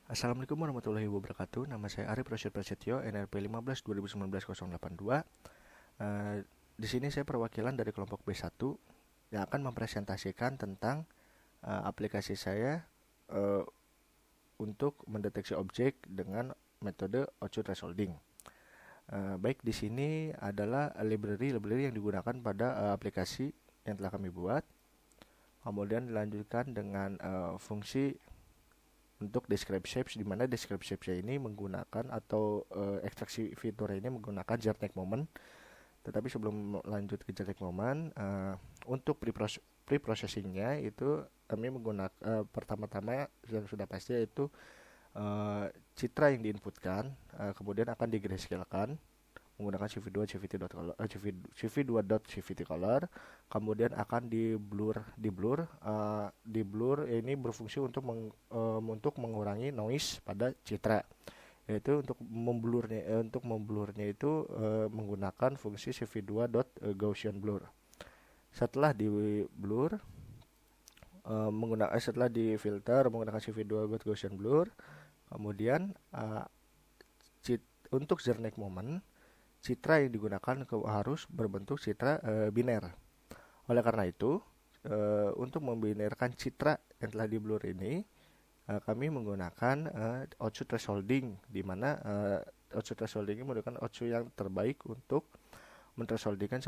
Assalamualaikum warahmatullahi wabarakatuh. Nama saya Arif Rosyid Prasetyo, NRP 15 2019-082. Di sini saya perwakilan dari kelompok B1 yang akan mempresentasikan tentang aplikasi saya uh, untuk mendeteksi objek dengan metode Ocu Thresholding. Baik, di sini adalah library yang digunakan pada aplikasi yang telah kami buat. Kemudian dilanjutkan dengan fungsi untuk describe shapes, di mana describe shapes ini menggunakan atau ekstraksi fitur ini menggunakan Jarnek Moment. Tetapi sebelum lanjut ke Jarnek Moment, untuk pre-processingnya itu kami menggunakan pertama-tama yang sudah pasti yaitu citra yang diinputkan, kemudian akan digrescalekan menggunakan CV2 color, kemudian akan di blur ini berfungsi untuk mengurangi noise pada citra, yaitu untuk memblurnya itu menggunakan fungsi CV2 Gaussian blur. Setelah di blur setelah di filter menggunakan CV2 Gaussian blur, kemudian untuk Jarnek Moment, citra yang digunakan harus berbentuk citra biner. Oleh karena itu, untuk membinerkan citra yang telah di blur ini, kami menggunakan Ocu Thresholding, di mana Ocu Thresholding ini menggunakan Ocu yang terbaik untuk men-thresholdingkan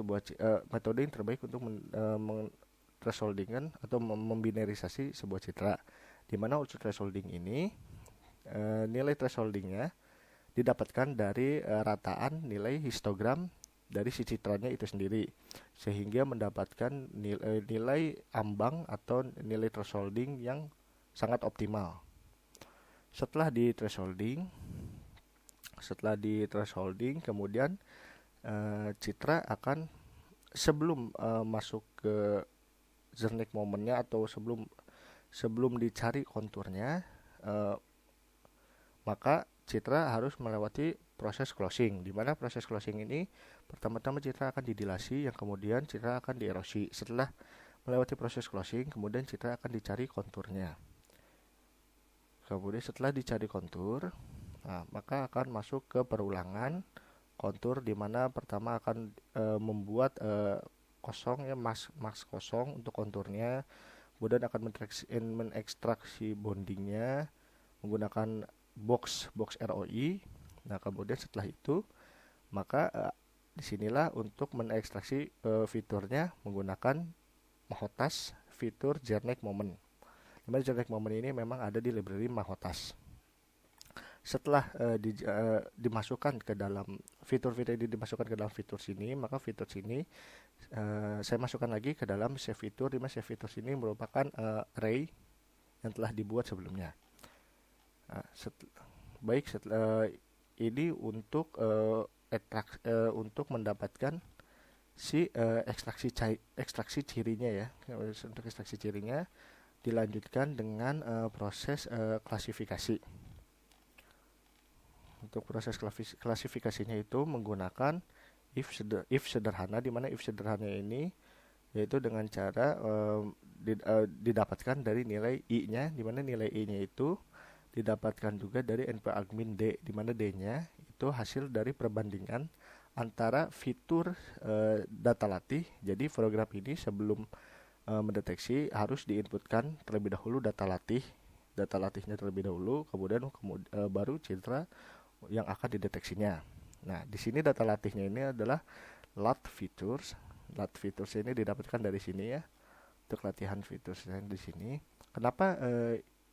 metode yang terbaik untuk thresholdingan atau membinarisasi sebuah citra, di mana Ocu Thresholding ini nilai thresholdingnya didapatkan dari rataan nilai histogram dari si citranya itu sendiri, sehingga mendapatkan nilai ambang atau nilai thresholding yang sangat optimal. Setelah di thresholding, kemudian citra akan sebelum masuk ke Jarnek Momentnya atau sebelum dicari konturnya, maka citra harus melewati proses closing, di mana proses closing ini pertama-tama citra akan didilasi, yang kemudian citra akan dierosi. Setelah melewati proses closing, kemudian citra akan dicari konturnya. Kemudian setelah dicari kontur, maka akan masuk ke perulangan kontur, di mana pertama akan membuat kosong ya, mask kosong untuk konturnya, kemudian akan mengekstraksi bondingnya menggunakan box ROI. Nah, kemudian setelah itu maka disinilah untuk menekstraksi fiturnya menggunakan Mahotas fitur Jarnek Moment. Dimana Jarnek Moment ini memang ada di library Mahotas. Setelah dimasukkan ke dalam fitur-fitur ini dimasukkan ke dalam fitur sini, maka fitur sini saya masukkan lagi ke dalam save fitur, di mana save fitur sini merupakan array yang telah dibuat sebelumnya. Setelah ini untuk untuk mendapatkan si ekstraksi cirinya ya. Untuk ekstraksi cirinya dilanjutkan dengan proses klasifikasi. Untuk proses klasifikasinya itu menggunakan if sederhana, di mana if sederhana ini yaitu dengan cara didapatkan dari nilai i-nya, di mana nilai i-nya itu didapatkan juga dari np-admin d, di mana d-nya itu hasil dari perbandingan antara fitur data latih. Jadi program ini sebelum mendeteksi harus diinputkan terlebih dahulu data latihnya terlebih dahulu, kemudian baru citra yang akan dideteksinya. Nah, di sini data latihnya ini adalah lat features. Lat features ini didapatkan dari sini ya. Untuk latihan features di sini. Kenapa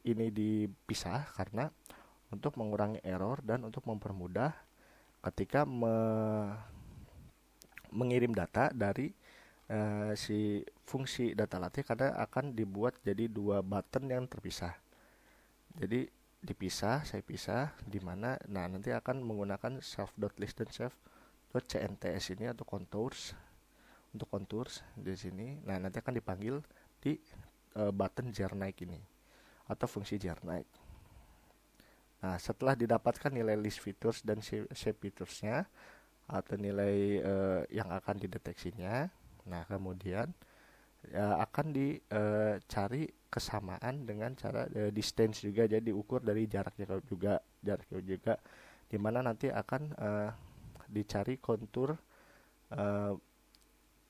ini dipisah? Karena untuk mengurangi error dan untuk mempermudah ketika mengirim data dari si fungsi data latih, karena akan dibuat jadi dua button yang terpisah. Jadi saya pisah, di mana nanti akan menggunakan self.list dan self.cnts ini atau contours, untuk contours di sini. Nah, nanti akan dipanggil di button Jarnek ini atau fungsi Jarnek. Nah, setelah didapatkan nilai list features dan shape featuresnya atau nilai yang akan dideteksinya, nah kemudian ya akan dicari kesamaan dengan cara distance juga, jadi diukur dari jaraknya juga di mana nanti akan dicari kontur eh,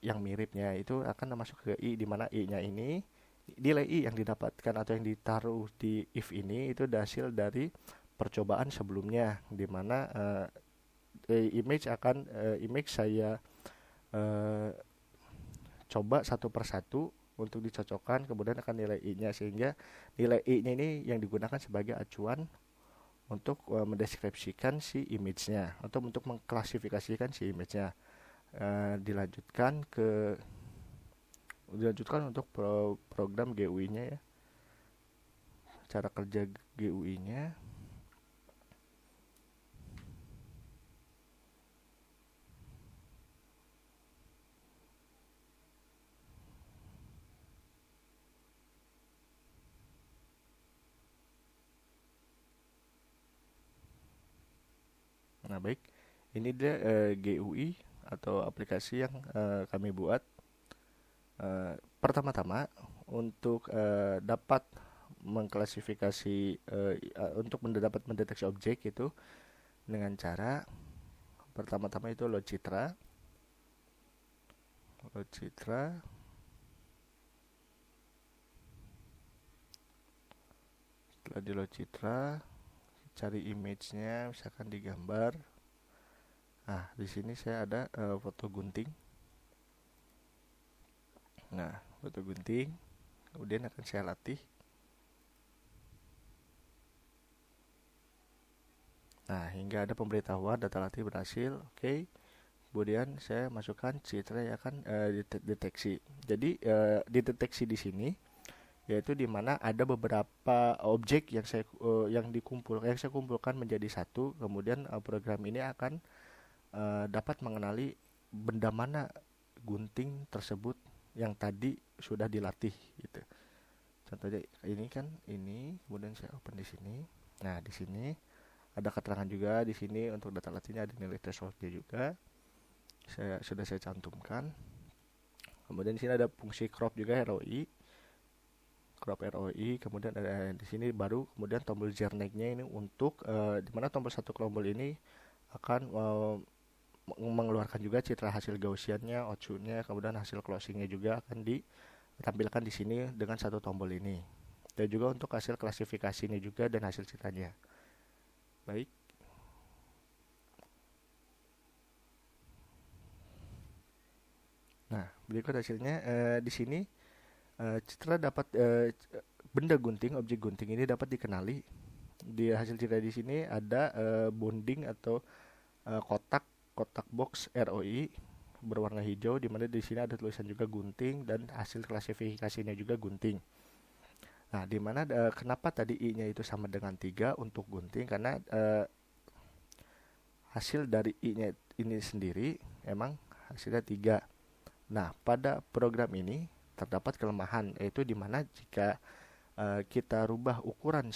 yang miripnya, itu akan masuk ke I, di mana I-nya ini nilai I yang didapatkan atau yang ditaruh di if ini itu hasil dari percobaan sebelumnya, di mana image saya eh, coba satu persatu untuk dicocokkan, kemudian akan nilai I-nya, sehingga nilai I-nya ini yang digunakan sebagai acuan untuk mendeskripsikan si image-nya atau untuk mengklasifikasikan si image-nya. Dilanjutkan untuk program GUI-nya ya. Cara kerja GUI-nya. Nah, baik. Ini dia GUI atau aplikasi yang kami buat. Pertama-tama untuk dapat mengklasifikasi untuk dapat mendeteksi objek itu dengan cara pertama-tama itu load citra. Setelah di load citra, cari image-nya, misalkan di gambar. Nah, di sini saya ada foto gunting. Nah, foto gunting. Kemudian akan saya latih. Nah, hingga ada pemberitahuan data latih berhasil. Oke. Kemudian saya masukkan citra yang akan deteksi. Jadi dideteksi di sini yaitu di mana ada beberapa objek yang saya kumpulkan menjadi satu. Kemudian program ini akan dapat mengenali benda mana gunting tersebut yang tadi sudah dilatih gitu. Contohnya ini kan ini, kemudian saya open di sini. Nah, di sini ada keterangan juga di sini untuk data latihnya, ada nilai thresholdnya juga. Saya cantumkan. Kemudian di sini ada fungsi crop juga, crop ROI. Kemudian ada di sini baru kemudian tombol Zernike-nya ini untuk di mana tombol satu tombol ini akan mengeluarkan juga citra hasil Gaussian-nya, output-nya, kemudian hasil closing-nya juga akan ditampilkan di sini dengan satu tombol ini. Dan juga untuk hasil klasifikasinya juga dan hasil citranya. Baik. Nah, berikut hasilnya di sini citra dapat benda gunting, objek gunting ini dapat dikenali. Di hasil citra di sini ada bonding atau kotak box ROI berwarna hijau, di mana di sini ada tulisan juga gunting dan hasil klasifikasinya juga gunting. Nah, di mana kenapa tadi I-nya itu sama dengan 3 untuk gunting, karena hasil dari I-nya ini sendiri emang hasilnya 3. Nah, pada program ini terdapat kelemahan, yaitu di mana jika kita rubah ukuran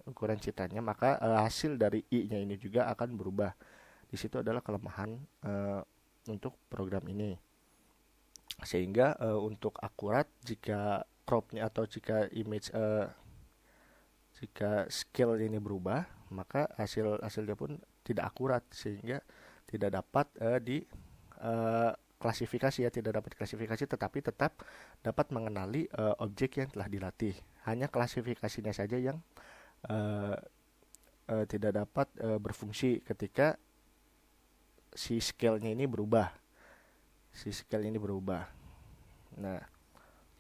ukuran citranya, maka hasil dari I-nya ini juga akan berubah. Di situ adalah kelemahan untuk program ini. Sehingga untuk akurat, jika cropnya atau jika image jika scale ini berubah, maka hasilnya pun tidak akurat, sehingga tidak dapat klasifikasi ya, tidak dapat klasifikasi, tetapi tetap dapat mengenali objek yang telah dilatih. Hanya klasifikasinya saja yang tidak dapat berfungsi ketika si scale-nya ini berubah. Nah,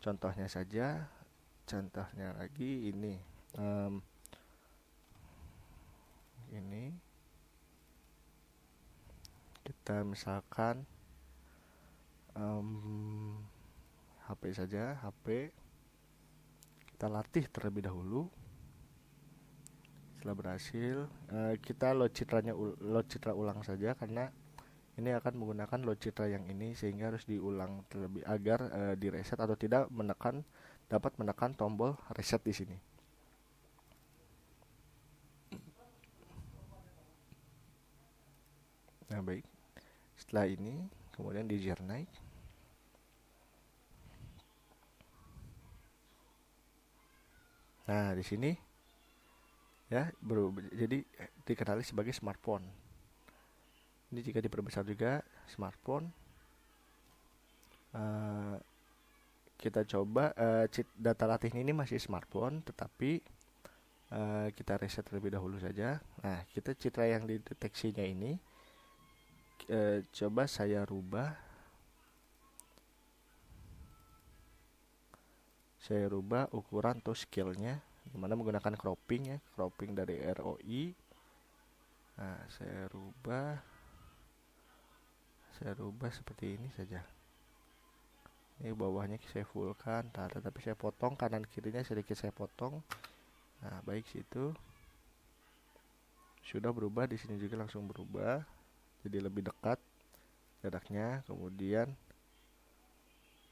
contohnya lagi ini. Ini kita misalkan HP saja, HP kita latih terlebih dahulu. Setelah berhasil, kita load citra ulang saja, karena ini akan menggunakan load citra yang ini, sehingga harus diulang terlebih agar di reset atau tidak dapat menekan tombol reset di sini. Nah, baik. Setelah ini kemudian di Zernike. Nah, di sini ya jadi dikenali sebagai smartphone. Ini jika diperbesar juga smartphone. Kita coba data latih ini masih smartphone, tetapi kita reset terlebih dahulu saja. Nah, kita citra yang dideteksinya ini coba saya rubah. Saya rubah ukuran atau scale-nya, dimana menggunakan cropping ya, cropping dari ROI. Nah, saya rubah seperti ini saja. Ini bawahnya saya fullkan, tapi saya potong kanan kirinya sedikit saya potong. Nah, baik situ. Sudah berubah, di sini juga langsung berubah. Jadi lebih dekat jaraknya. Kemudian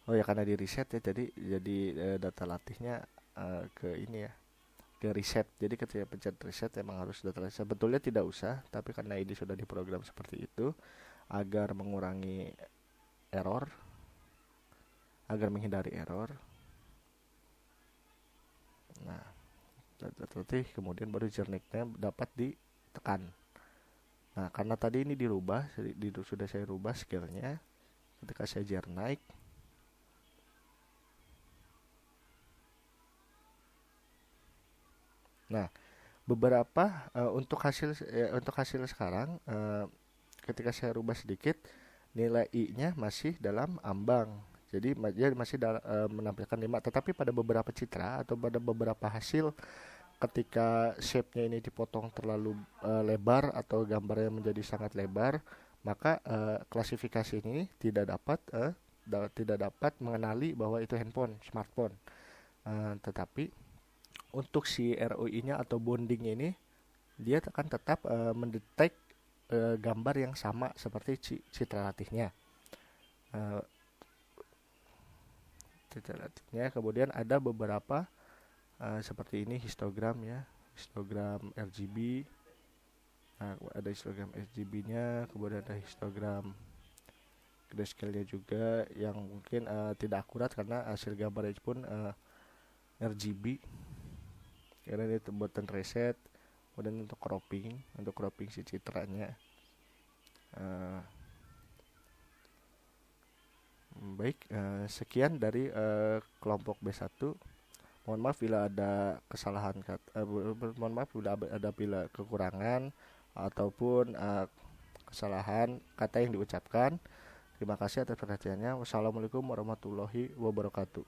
oh ya, karena di reset ya, jadi data latihnya ke ini ya, ke reset. Jadi ketika pencet reset emang harus data reset. Sebetulnya tidak usah, tapi karena ini sudah diprogram seperti itu agar mengurangi error, agar menghindari error. Nah, data latih kemudian baru jernihnya dapat ditekan. Nah, karena tadi ini dirubah, sudah saya rubah scale-nya. Ketika saya jar naik, nah beberapa untuk hasil sekarang, ketika saya rubah sedikit, nilai i-nya masih dalam ambang. Jadi dia masih menampilkan 5, tetapi pada beberapa citra atau pada beberapa hasil, ketika shape-nya ini dipotong terlalu lebar atau gambarnya menjadi sangat lebar, maka klasifikasi ini tidak dapat mengenali bahwa itu smartphone. Tetapi untuk si ROI-nya atau bonding ini, dia akan tetap mendetek gambar yang sama seperti citra latihnya. Kemudian ada beberapa seperti ini histogram ya, histogram RGB. Nah, ada histogram RGB-nya, kemudian ada histogram grayscale-nya juga yang mungkin tidak akurat karena hasil gambarnya pun RGB. Karena ini buatan reset. Kemudian untuk cropping si citranya. Baik, sekian dari kelompok B1. Mohon maaf bila ada kesalahan mohon maaf bila kekurangan ataupun kesalahan kata yang diucapkan. Terima kasih atas perhatiannya. Wassalamualaikum warahmatullahi wabarakatuh.